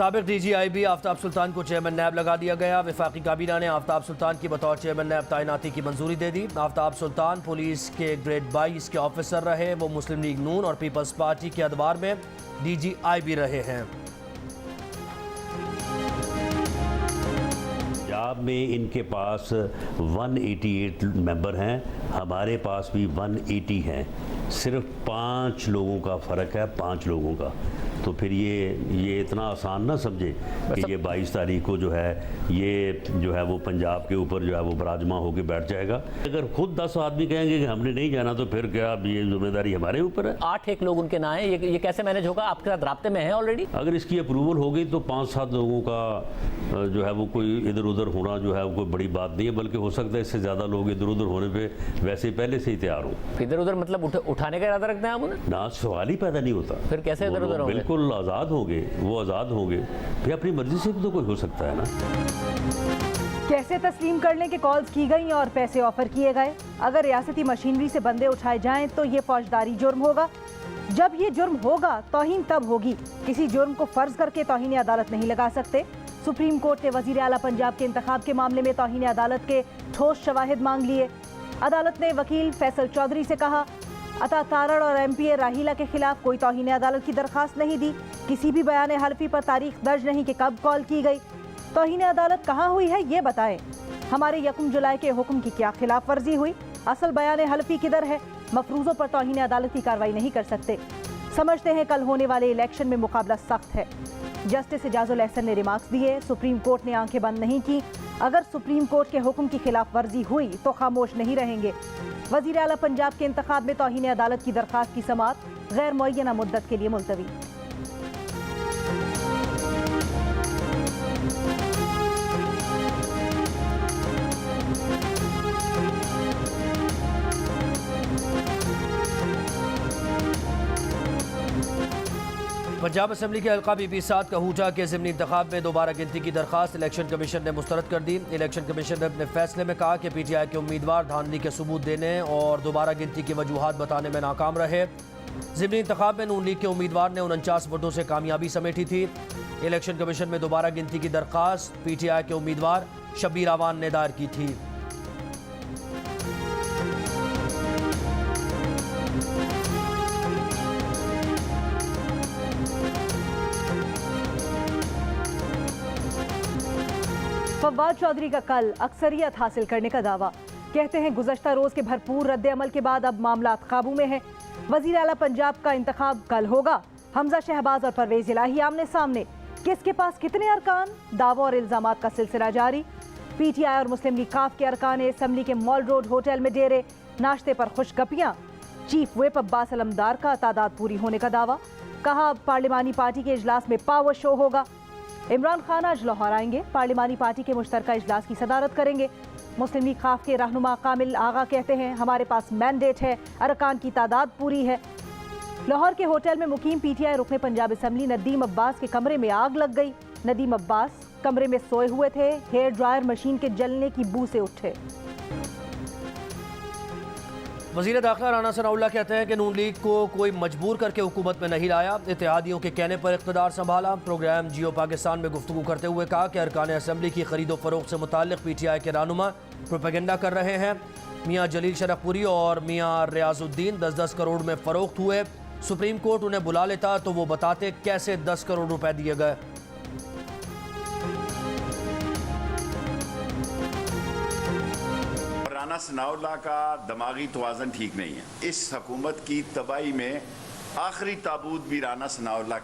साबिक DGIB आफ्ताब सुल्तान को chairman नैब लगा दिया गया। वफाकी काबीना ने आफ्ताब सुल्तान की बतौर चेयरमैन नैब तैनाती की मंजूरी दे दी। आफ्ताब सुल्तान पुलिस के ग्रेड 22 के ऑफिसर रहे। वो मुस्लिम लीग नून और पीपल्स पार्टी के अदवार में DGIB रहे हैं। पंजाब में इनके पास 188 मेंबर हैं, हमारे पास भी 180 हैं। सिर्फ 5 लोगों का फ़र्क है, 5 लोगों का। तो फिर ये इतना आसान ना समझे कि ये 22 तारीख को जो है वो पंजाब के ऊपर जो है वो बराजमा होकर बैठ जाएगा। अगर खुद 10 आदमी कहेंगे कि हमने नहीं जाना तो फिर क्या ये जिम्मेदारी हमारे ऊपर है। 8 लोग उनके ना है, ये कैसे मैनेज होगा? आपके साथ राब्ते में है ऑलरेडी? अगर इसकी अप्रूवल हो गई तो 5-7 लोगों का जो है वो कोई इधर उधर होना जो है वो कोई बड़ी बात नहीं है, बल्कि हो सकता है इससे ज़्यादा लोग इधर उधर होने पर वैसे ही पहले से ही तैयार हो। इधर उधर मतलब उठाने का इरादा रखते हैं आप उन्हें? ना, सवाल ही पैदा नहीं होता। फिर कैसे इधर उधर होंगे? बिल्कुल आज़ाद होंगे, वो आज़ाद होंगे, फिर अपनी मर्जी से भी तो कोई हो सकता है ना। कैसे तस्लीम करने के कॉल्स की गई और पैसे ऑफर किए गए? अगर रियासती मशीनरी से बंदे उठाए जाएं तो ये फौजदारी जुर्म होगा। जब ये जुर्म होगा तौहीन तब होगी। किसी जुर्म को फर्ज करके तौहीन अदालत नहीं लगा सकते। सुप्रीम कोर्ट ने वजीर आला पंजाब के इंतखाब के मामले में तौहीन अदालत के ठोस शवाहिद मांग लिए। अदालत ने वकील फैसल चौधरी से कहा, अता तारड़ और MPA राहीला के खिलाफ कोई तौहीन अदालत की दरखास्त नहीं दी। किसी भी बयान हल्फी पर तारीख दर्ज नहीं कि कब कॉल की गई। तौहीन अदालत कहाँ हुई है ये बताएं। हमारे 1 जुलाई के हुक्म की क्या खिलाफ वर्जी हुई? असल बयान हल्फी किधर है? मफरूजों पर तौहीन अदालत की कार्रवाई नहीं कर सकते। समझते हैं कल होने वाले इलेक्शन में मुकाबला सख्त है। जस्टिस इजाजुल एहसन ने रिमार्क्स दिए। सुप्रीम कोर्ट ने आंखें बंद नहीं की। अगर सुप्रीम कोर्ट के हुक्म की खिलाफ वर्जी हुई तो खामोश नहीं रहेंगे। वजीर आला पंजाब के इंतखाब में तौहीन अदालत की दरखास्त की समाअत गैर मुअय्यना मुद्दत के लिए मुलतवी। पंजाब असम्बली के हल्का BP7 कहूटा के ज़िमनी इंतखाब में दोबारा गिनती की दरखास्त इलेक्शन कमीशन ने मुस्तरद कर दी। इलेक्शन कमीशन ने अपने फैसले में कहा कि PTI के उम्मीदवार धांधली के सबूत देने और दोबारा गिनती की वजूहात बताने में नाकाम रहे। ज़िमनी इंतखाब में नून लीग के उम्मीदवार ने 49 वोटों से कामयाबी समेटी थी। इलेक्शन कमीशन में दोबारा गिनती की दरखास्त PTI के उम्मीदवार शब्बीर आवान ने दायर की थी। फवाद चौधरी का कल अक्सरियत हासिल करने का दावा। कहते हैं गुज़श्ता रोज के भरपूर रद्द अमल के बाद अब मामला काबू में है। वज़ीर आला पंजाब का इंतखाब कल होगा। हमजा शहबाज और परवेज इलाही आमने सामने। किसके पास कितने अरकान? दावों और इल्जामात का सिलसिला जारी। PTI और मुस्लिम लीग काफ के अरकान असम्बली के मॉल रोड होटल में डेरे, नाश्ते पर खुशगपियाँ। चीफ व्हिप अब्बास अलमदार का तादाद पूरी होने का दावा। कहा पार्लिमानी पार्टी के इजलास में पावर शो होगा। इमरान खान आज लाहौर आएंगे, पार्लिमानी पार्टी के मुश्तरका इजलास की सदारत करेंगे। मुस्लिम लीग खाफ के रहनुमा कामिल आगा कहते हैं, हमारे पास मैंडेट है, अरकान की तादाद पूरी है। लाहौर के होटल में मुकीम PTI रुकने पंजाब असम्बली नदीम अब्बास के कमरे में आग लग गई। नदीम अब्बास कमरे में सोए हुए थे, हेयर ड्रायर मशीन के जलने की बू से उठे। वज़ीर दाखिला राना सनाउल्लाह कहते हैं कि नून लीग को कोई मजबूर करके हुकूमत में नहीं लाया, इत्तेहादियों के कहने पर इक़्तिदार संभाला। प्रोग्राम जियो पाकिस्तान में गुफ्तगू करते हुए कहा कि अरकान असम्बली की खरीदो फरोख्त से मुताल्लिक़ PTI के रहनुमा प्रोपेगेंडा कर रहे हैं। मियाँ जलील शरफपुरी और मियाँ रियाजुद्दीन 10-10 करोड़ में फ़रोख्त हुए। सुप्रीम कोर्ट उन्हें बुला लेता तो वो बताते कैसे 10 करोड़ रुपए दिए गए। राना सनाउल्लाह का दिमागी तवाज़न ठीक नहीं है। इस हुकूमत की तबाही में आखिरी ताबूत भी राना सनाउल्लाह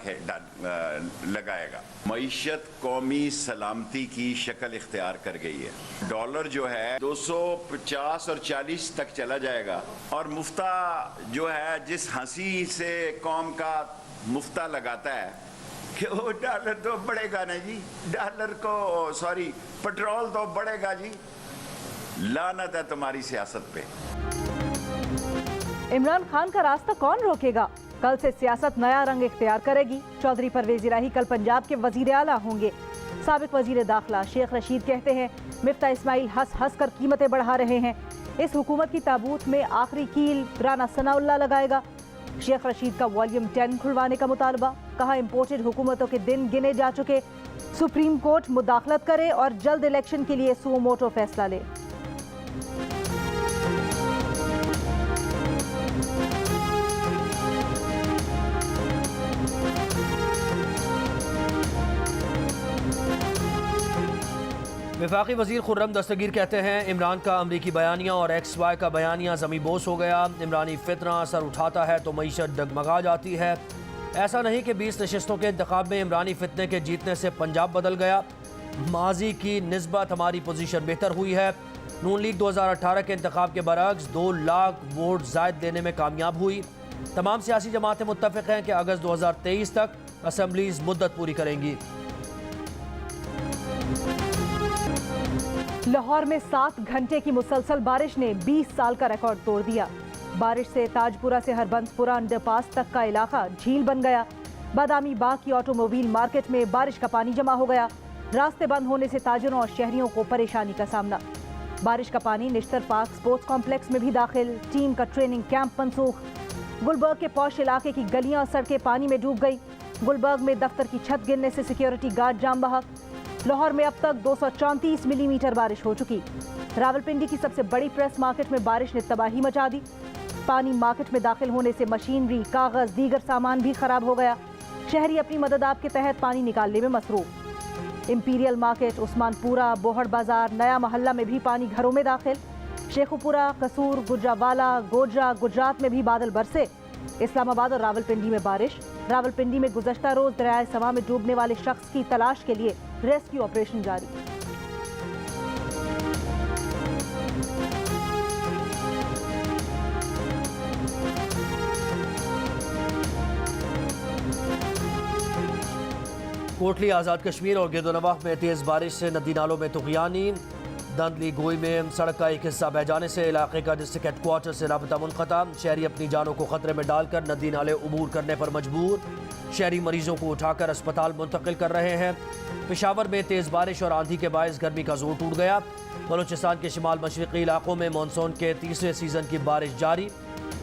लगाएगा। मईशत कौमी सलामती की शक्ल इख्तियार कर गई है। डॉलर जो है 250 और 40 तक चला जाएगा और मुफ्ता जो है जिस हंसी से कौम का मुफ्ता लगाता है कि वो डॉलर तो बढ़ेगा ना जी, डॉलर को सॉरी पेट्रोल तो बढ़ेगा जी। लानत है तुम्हारी सियासत पे। इमरान खान का रास्ता कौन रोकेगा? कल से सियासत नया रंग इख्तियार करेगी। चौधरी परवेज इलाही कल पंजाब के वजीर आला होंगे। साबिक वजीर दाखिला शेख रशीद कहते हैं, मिफ्ता इस्माइल हंस हंस कर कीमतें बढ़ा रहे हैं। इस हुकूमत की ताबूत में आखिरी कील राना सनाउल्लाह लगाएगा। शेख रशीद का वॉल्यूम 10 खुलवाने का मुतालबा। कहा इंपोर्टेड हुकूमतों के दिन गिने जा चुके, सुप्रीम कोर्ट मुदाखलत करे और जल्द इलेक्शन के लिए सुओ मोटो फैसला ले। वफाकी वज़ीर खुर्रम दस्तगीर कहते हैं इमरान का अमरीकी बयानिया और XY का बयानिया ज़मी बोस हो गया। इमरानी फितना सर उठाता है तो मईशत डगमगा जाती है। ऐसा नहीं कि 20 नशिस्तों के इंतखाब में इमरानी फितने के जीतने से पंजाब बदल गया। माजी की निस्बत हमारी पोजीशन बेहतर हुई है। नून लीग 2018 के इंतखाब के बरक्स 2 लाख वोट ज़ायद लेने में कामयाब हुई। तमाम सियासी जमातें मुत्तफ़िक़ हैं कि अगस्त 2023 तक असम्बलीज़ मुद्दत पूरी करेंगी। लाहौर में 7 घंटे की मुसलसल बारिश ने 20 साल का रिकॉर्ड तोड़ दिया। बारिश से ताजपुरा से हरबंसपुरा अंडरपास तक का इलाका झील बन गया। बादामी बाग की ऑटोमोबाइल मार्केट में बारिश का पानी जमा हो गया। रास्ते बंद होने से ताजरों और शहरियों को परेशानी का सामना। बारिश का पानी निश्तर पार्क स्पोर्ट्स कॉम्प्लेक्स में भी दाखिल। टीम का ट्रेनिंग कैंप मनसूख। गुलबर्ग के पौश इलाके की गलियां और सड़कें पानी में डूब गई। गुलबर्ग में दफ्तर की छत गिरने से सिक्योरिटी गार्ड जाम बहक। लाहौर में अब तक 234 मिलीमीटर बारिश हो चुकी। रावलपिंडी की सबसे बड़ी प्रेस मार्केट में बारिश ने तबाही मचा दी। पानी मार्केट में दाखिल होने से मशीनरी, कागज, दीगर सामान भी खराब हो गया। शहरी अपनी मदद आप के तहत पानी निकालने में मसरूफ। इंपीरियल मार्केट, उस्मानपुरा, बोहड़ बाजार, नया मोहल्ला में भी पानी घरों में दाखिल। शेखुपुरा, कसूर, गुजरावाला, गोजरा, गुजरात में भी बादल बरसे। इस्लामाबाद और रावलपिंडी में बारिश। रावलपिंडी में गुज़श्ता रोज दरियाए सवा में डूबने वाले शख्स की तलाश के लिए रेस्क्यू ऑपरेशन जारी। कोटली, आज़ाद कश्मीर और गिरदोनवाह में तेज़ बारिश से नदी नालों में तुग़यानी। दंदली गोई में सड़क का एक हिस्सा बह जाने से इलाके का डिस्ट्रिक्ट हेडक्वार्टर से राबता मुनक़ता। शहरी अपनी जानों को खतरे में डालकर नदी नाले अबूर करने पर मजबूर। शहरी मरीजों को उठाकर अस्पताल मुंतकिल कर रहे हैं। पेशावर में तेज़ बारिश और आंधी के बायस गर्मी का जोर टूट गया। बलूचिस्तान के शिमाल मशरक़ी इलाकों में मानसून के तीसरे सीज़न की बारिश जारी।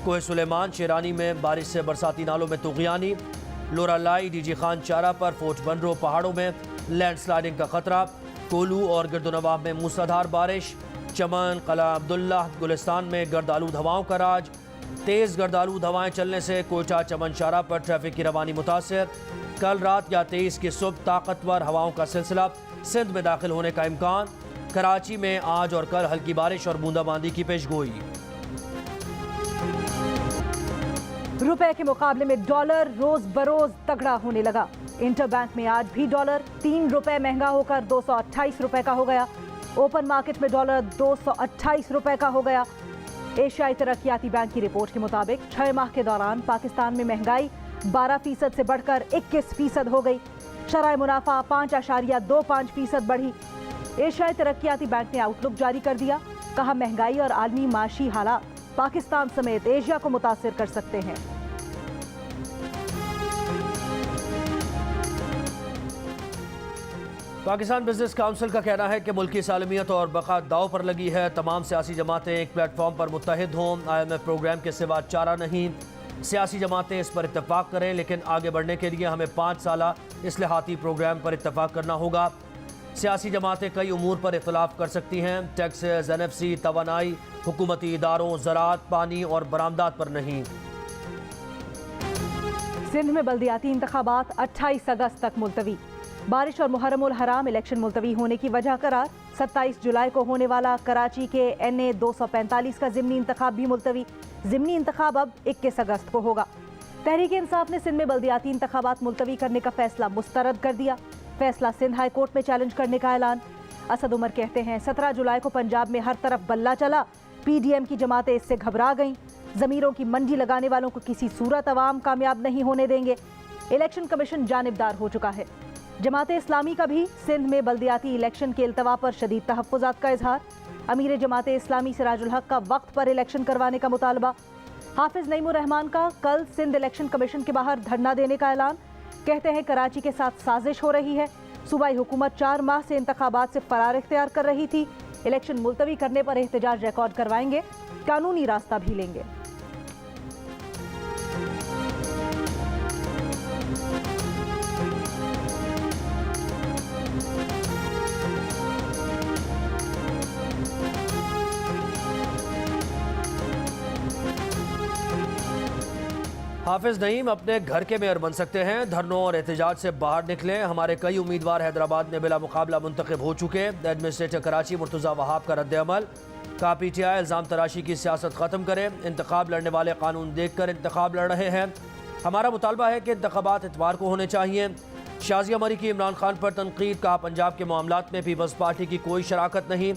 कोह सुलेमान, शेरानी में बारिश से बरसाती नालों में तुग़यानी। लोरालाई, डीजी खान चारा पर फोर्ट बनरो पहाड़ों में लैंडस्लाइडिंग का खतरा। कोलू और गिरदोनवाह में मूसलाधार बारिश। चमन, कला अब्दुल्ला, गुलिस्तान में गर्दालूद हवाओं का राज। तेज़ गर्दालूद हवाएं चलने से कोयटा चमन शारा पर ट्रैफिक की रवानी मुतासर। कल रात या 23 की सुबह ताकतवर हवाओं का सिलसिला सिंध में दाखिल होने का इम्कान। कराची में आज और कल हल्की बारिश और बूंदाबांदी की पेशगोई। रुपए के मुकाबले में डॉलर रोज बरोज तगड़ा होने लगा। इंटरबैंक में आज भी डॉलर 3 रुपए महंगा होकर 228 रुपए का हो गया। ओपन मार्केट में डॉलर 228 रुपए का हो गया। एशियाई तरक्याती बैंक की रिपोर्ट के मुताबिक 6 माह के दौरान पाकिस्तान में महंगाई 12% से बढ़कर 21% हो गई। शराय मुनाफा 5.25% बढ़ी। एशियाई तरक्याती बैंक ने आउटलुक जारी कर दिया। कहा महंगाई और आलमी माशी हालात पाकिस्तान समेत एशिया को मुतासिर कर सकते हैं। पाकिस्तान बिजनेस काउंसिल का कहना है कि मुल्की सालमियत और बका दाव पर लगी है। तमाम सियासी जमातें एक प्लेटफॉर्म पर मुत्तहिद हों। IMF प्रोग्राम के सिवा चारा नहीं। सियासी जमातें इस पर इत्तफाक करें, लेकिन आगे बढ़ने के लिए हमें 5 साला इस्लाहाती प्रोग्राम पर इत्तफाक करना होगा। सियासी जमातें कई उमूर पर इख्तलाफ कर सकती हैं। टैक्सेस, NFC, तवानाई, हुकूमती इदारों, ज़राअत, पानी और बरामदात पर नहीं। सिंध में बल्दियाती इंतखाबात 28 अगस्त तक मुलतवी। बारिश और मुहर्रम उल हराम इलेक्शन मुलतवी होने की वजह करार। 27 जुलाई को होने वाला कराची के NA 245 का ज़िमनी इंतखाब भी मुलतवी। ज़िमनी इंतखाब अब 21 अगस्त को होगा। तहरीक इंसाफ ने सिंध में बल्दियाती इंतखाबात मुलतवी करने का फैसला मुस्तरद कर दिया। फैसला सिंध हाई कोर्ट में चैलेंज करने का ऐलान। असद उमर कहते हैं 17 जुलाई को पंजाब में हर तरफ बल्ला चला। PDM की जमातें इससे घबरा गईं। ज़मीरों की मंडी लगाने वालों को किसी सूरत अवाम कामयाब नहीं होने देंगे। इलेक्शन कमीशन जानिबदार हो चुका है। जमात इस्लामी का भी सिंध में बल्दियाती इलेक्शन के इल्तवा पर शदीद तहफ़्फ़ुज़ात का इजहार। अमीर जमात इस्लामी सिराजुल हक का वक्त पर इलेक्शन करवाने का मुतालबा। हाफिज नईमुर रहमान का कल सिंध इलेक्शन कमीशन के बाहर धरना देने का ऐलान। कहते हैं कराची के साथ साजिश हो रही है। सूबाई हुकूमत 4 माह से इंतखाबात से फरार इख्तियार कर रही थी। इलेक्शन मुलतवी करने पर एहतजाज रिकॉर्ड करवाएंगे, कानूनी रास्ता भी लेंगे। हाफिज नईम अपने घर के मेयर बन सकते हैं, धरनों और एहतजाज से बाहर निकलें। हमारे कई उम्मीदवार हैदराबाद में बिला मुकाबला मुंतखब हो चुके। एडमिनिस्ट्रेटर कराची मुर्तज़ा वहाब का रद्द-ए-अमल। का PTI इल्ज़ाम तराशी की सियासत ख़त्म करे। इंतखाब लड़ने वाले कानून देख कर इंतखाब लड़ रहे हैं। हमारा मुतालबा है कि इंतखाबात इतवार को होने चाहिए। शाजिया मरी की इमरान खान पर तनकीद। कहा पंजाब के मामलात में पीपल्स पार्टी की कोई शराकत नहीं।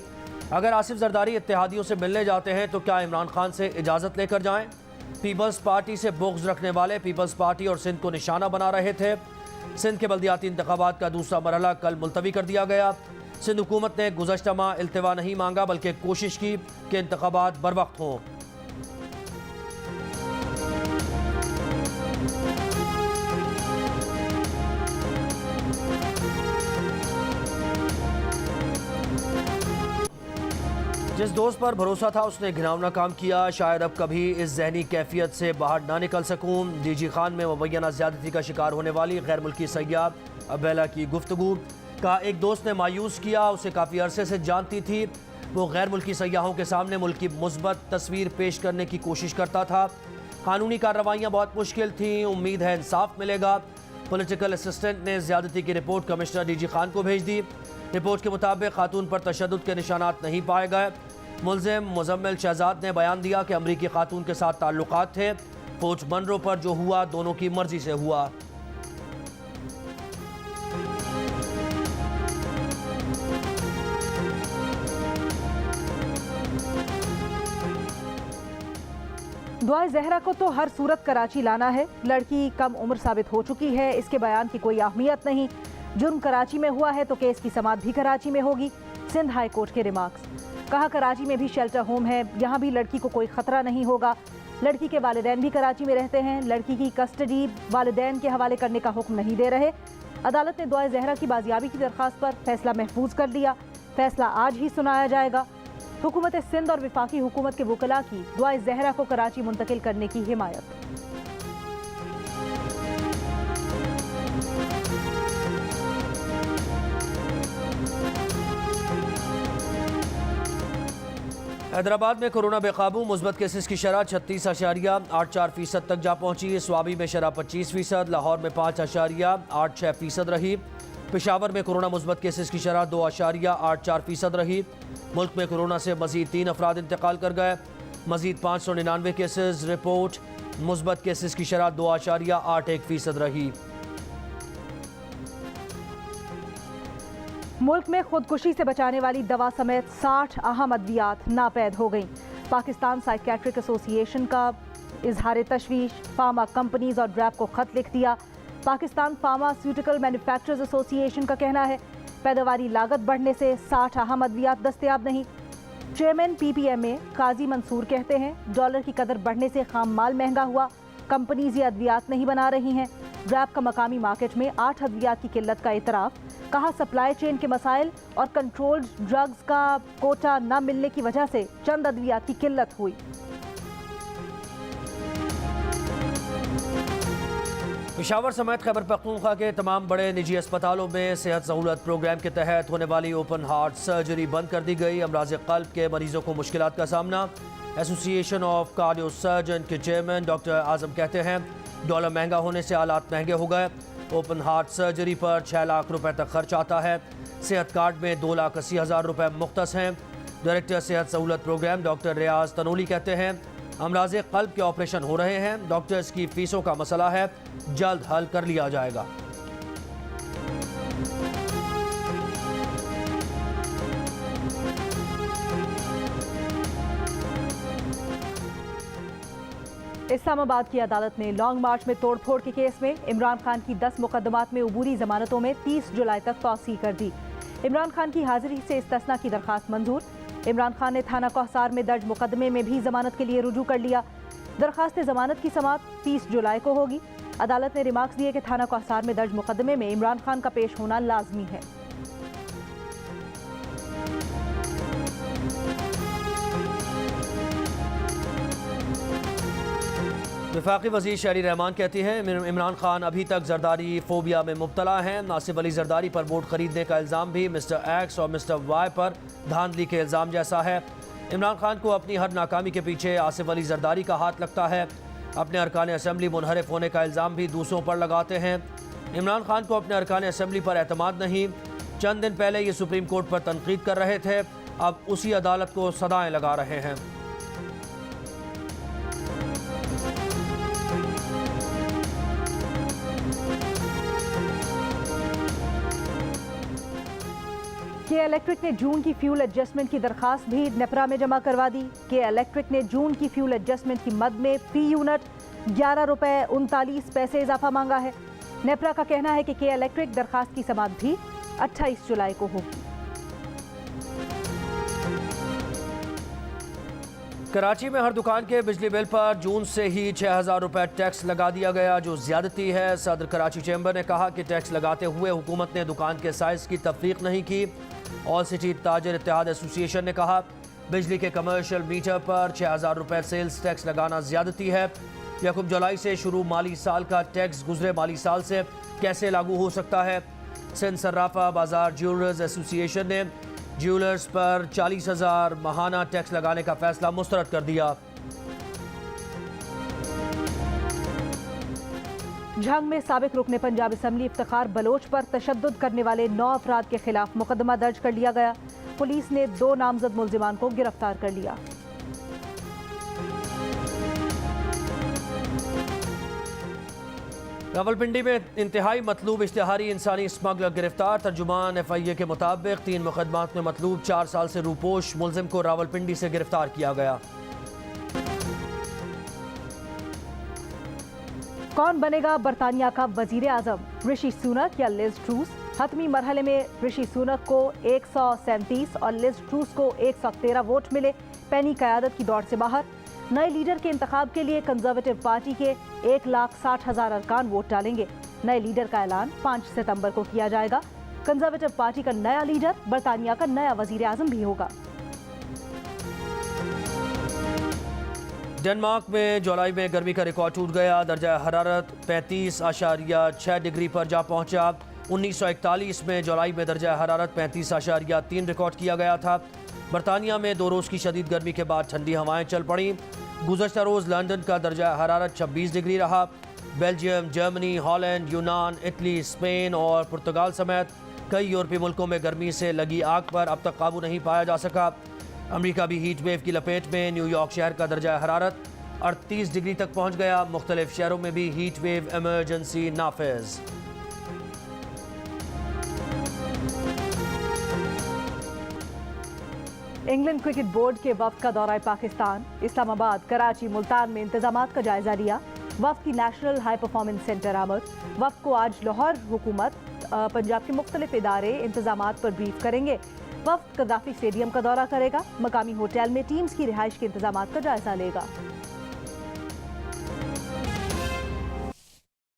अगर आसिफ जरदारी इत्तेहादियों से मिलने जाते हैं तो क्या इमरान खान से इजाज़त लेकर जाएं? पीपल्स पार्टी से बुग़्ज़ रखने वाले पीपल्स पार्टी और सिंध को निशाना बना रहे थे। सिंध के बल्दियाती इंतखाबात का दूसरा मरहला कल मुलतवी कर दिया गया। सिंध हुकूमत ने गुज़श्ता माह इल्तिवा नहीं मांगा बल्कि कोशिश की कि इंतखाबात बर वक्त हों। जिस दोस्त पर भरोसा था उसने घिनौना काम किया। शायद अब कभी इस जहनी कैफियत से बाहर ना निकल सकूं। DG खान में मुबैना ज़्यादती का शिकार होने वाली गैर मुल्की सय्याह अबेला की गुफ्तगू। का एक दोस्त ने मायूस किया, उसे काफ़ी अरसे से जानती थी। वो गैर मुल्की सयाहों के सामने मुल्क की मुस्बत तस्वीर पेश करने की कोशिश करता था। कानूनी कार्रवाइयाँ बहुत मुश्किल थीं, उम्मीद है इंसाफ मिलेगा। पॉलिटिकल असिस्टेंट ने ज़्यादती की रिपोर्ट कमिश्नर DG खान को भेज दी। रिपोर्ट के मुताबिक खातून पर तशद्दुद के निशानात नहीं पाए गए। मुल्ज़िम मुज़म्मिल शहजाद ने बयान दिया कि अमरीकी खातून के साथ ताल्लुकात थे। फोर्ट मनरो पर जो हुआ दोनों की मर्जी से हुआ। दुआए ज़हरा को तो हर सूरत कराची लाना है। लड़की कम उम्र साबित हो चुकी है, इसके बयान की कोई अहमियत नहीं। जुर्म कराची में हुआ है तो केस की समाअत भी कराची में होगी। सिंध हाई कोर्ट के रिमार्क्स। कहा कराची में भी शेल्टर होम है, यहाँ भी लड़की को कोई खतरा नहीं होगा। लड़की के वालिदैन भी कराची में रहते हैं। लड़की की कस्टडी वालिदैन के हवाले करने का हुक्म नहीं दे रहे। अदालत ने दुआए ज़हरा की बाजियाबी की दरख्वास्त पर फैसला महफूज कर लिया। फैसला आज ही सुनाया जाएगा। हुकूमत सिंध और वफाकी हुकूमत के वकला की दुआए ज़हरा को कराची मुंतकिल करने की हिमायत। हैदराबाद में कोरोना बेकाबू। मुस्बत केसेस की शरह 36.84% तक जा पहुंची। स्वाबी में शरह 25%, लाहौर में 5.86% रही। पेशावर में कोरोना मुस्बत केसेस की शरह 2.84% रही। मुल्क में कोरोना से मजीद 3 अफराद इंतकाल कर गए। मजीद 599 केसेस रिपोर्ट। मुस्बत केसेस की शरह 2.81% रही। मुल्क में खुदकुशी से बचाने वाली दवा समेत 60 अहम अद्वियात नापैद हो गईं। पाकिस्तान साइकियाट्रिक एसोसिएशन का इजहार तशवीश। फार्मा कंपनीज और ड्रैप को खत लिख दिया। पाकिस्तान फार्मास्यूटिकल मैन्युफैक्चरर्स एसोसिएशन का कहना है पैदावारी लागत बढ़ने से 60 अहम अद्वियात दस्तयाब नहीं। चेयरमैन PPMA काजी मंसूर कहते हैं डॉलर की कदर बढ़ने से खाम माल महंगा हुआ। कंपनीज ये अद्वियात नहीं बना रही हैं। ड्रैप का मकामी मार्केट में 8 अद्वियात की किल्लत का इतराफ़। कहा सप्लाई चेन के मसाइल और कंट्रोल्ड ड्रग्स का कोटा न मिलने की वजह से चंद अद्वियात की किल्लत हुई। पेशावर समेत खैबर पख्तूनख्वा के तमाम बड़े निजी अस्पतालों में सेहत सहूलत प्रोग्राम के तहत होने वाली ओपन हार्ट सर्जरी बंद कर दी गई। अमराज क़ल्ब के मरीजों को मुश्किलात का सामना। एसोसिएशन ऑफ कार्डियो सर्जन के चेयरमैन डॉक्टर आजम कहते हैं डॉलर महंगा होने से हालात महंगे हो गए। ओपन हार्ट सर्जरी पर 6 लाख रुपए तक खर्च आता है। सेहत कार्ड में 2,80,000 रुपए मुख्तस हैं। डायरेक्टर सेहत सहूलत प्रोग्राम डॉक्टर रियाज तनोली कहते हैं अमराज क़ल्ब के ऑपरेशन हो रहे हैं। डॉक्टर्स की फीसों का मसला है, जल्द हल कर लिया जाएगा। इस्लामाबाद की अदालत ने लॉन्ग मार्च में तोड़फोड़ के केस में इमरान खान की 10 मुकदमात में अबूरी जमानतों में 30 जुलाई तक तौसीह कर दी। इमरान खान की हाजिरी से इस्तिस्ना की दरखास्त मंजूर। इमरान खान ने थाना कोहसार में दर्ज मुकदमे में भी जमानत के लिए रुजू कर लिया। दरखास्त जमानत की समाअत 30 जुलाई को होगी। अदालत ने रिमार्क्स दिए कि थाना कोहसार में दर्ज मुकदमे में इमरान खान का पेश होना लाजमी है। वफाकी वज़ीर शहरी रहमान कहती हैं इमरान खान अभी तक जरदारी फोबिया में मुब्तला हैं। आसिफ अली जरदारी पर वोट खरीदने का इल्ज़ाम भी मिस्टर एक्स और मिस्टर वाई पर धांधली के इल्ज़ाम जैसा है। इमरान खान को अपनी हर नाकामी के पीछे आसिफ अली जरदारी का हाथ लगता है। अपने अरकान असम्बली मुनहरिफ होने का इल्ज़ाम भी दूसरों पर लगाते हैं। इमरान खान को अपने अरकान असम्बली पर एतमाद नहीं। चंद दिन पहले ये सुप्रीम कोर्ट पर तनकीद कर रहे थे, अब उसी अदालत को सदाएं लगा रहे हैं। के इलेक्ट्रिक ने जून की फ्यूल एडजस्टमेंट की दरखास्त भी नेपरा में जमा करवा दी। के इलेक्ट्रिक ने जून की फ्यूल एडजस्टमेंट की मद में फी यूनिट 11 रुपए 39 पैसे इजाफा मांगा है। नेपरा का कहना है कि के इलेक्ट्रिक दरखास्त की समाअत भी 28 जुलाई को होगी। कराची में हर दुकान के बिजली बिल पर जून से ही 6,000 रुपए टैक्स लगा दिया गया, जो ज्यादती है। सदर कराची चैम्बर ने कहा कि टैक्स लगाते हुए हुकूमत ने दुकान के साइज की तफरीक नहीं की। ऑल सिटी ताजर इत्तेहाद एसोसिएशन ने कहा बिजली के कमर्शियल मीटर पर 6,000 रुपए सेल्स टैक्स लगाना ज्यादती है। 1 जुलाई से शुरू माली साल का टैक्स गुजरे माली साल से कैसे लागू हो सकता है। सिंध सर्राफा बाजार ज्वेलर्स एसोसिएशन ने ज्वेलर्स पर 40,000 माहाना टैक्स लगाने का फैसला मुस्तरद कर दिया। झंग में साबिक रुकने पंजाब असम्बली इफ्तिखार बलोच पर तशद्दुद करने वाले 9 अफराद के खिलाफ मुकदमा दर्ज कर लिया गया। पुलिस ने 2 नामजद मुल्जिमान को गिरफ्तार कर लिया। रावलपिंडी में इंतहाई मतलूब इश्तिहारी इंसानी स्मगलर गिरफ्तार। तर्जुमान FIA के मुताबिक 3 मुकदमात में मतलूब 4 साल से रूपोश मुलजिम को रावलपिंडी से गिरफ्तार किया गया। कौन बनेगा बरतानिया का वजीर आजम, ऋषि सुनक या लिज ट्रूस? हतमी मरहले में ऋषि सुनक को 137 और लिज ट्रूस को 113 वोट मिले। पेनी क़यादत की दौड़ से बाहर। नए लीडर के इंतखाब के लिए कंजर्वेटिव पार्टी के 1,60,000 अरकान वोट डालेंगे। नए लीडर का ऐलान 5 सितंबर को किया जाएगा। कंजर्वेटिव पार्टी का नया लीडर बरतानिया का नया वजीर आजम भी होगा। डेनमार्क में जुलाई में गर्मी का रिकॉर्ड टूट गया। दर्जा हरारत 35.6 डिग्री पर जा पहुंचा। 1941 में जुलाई में दर्जा हरारत 35.3 रिकॉर्ड किया गया था। बरतानिया में 2 रोज़ की शदीद गर्मी के बाद ठंडी हवाएं चल पड़ी। गुज़श्ता रोज़ लंदन का दर्जा हरारत 26 डिग्री रहा। बेल्जियम, जर्मनी, हॉलैंड, यूनान, इटली, स्पेन और पुर्तगाल समेत कई यूरोपीय मुल्कों में गर्मी से लगी आग पर अब तक काबू नहीं पाया जा सका। अमरीका भी हीट वेव की लपेट में। न्यूयॉर्क शहर का दर्जा हरारत 38 डिग्री तक पहुँच गया। मुख्तलिफ शहरों में भी हीट वेव एमरजेंसी नाफिज। इंग्लैंड क्रिकेट बोर्ड के वफ्द का दौरा पाकिस्तान। इस्लामाबाद, कराची, मुल्तान में इंतजामात का जायजा लिया। वफ्द की नेशनल हाई परफॉर्मेंस सेंटर आमद। वफ्द को आज लाहौर हुकूमत, पंजाब के मुख्तलिफ इदारे इंतजामात पर ब्रीफ करेंगे। वफ्द कद्दाफी स्टेडियम का दौरा करेगा। मकामी होटल में टीम्स की रिहाइश के इंतजामात का जायजा लेगा।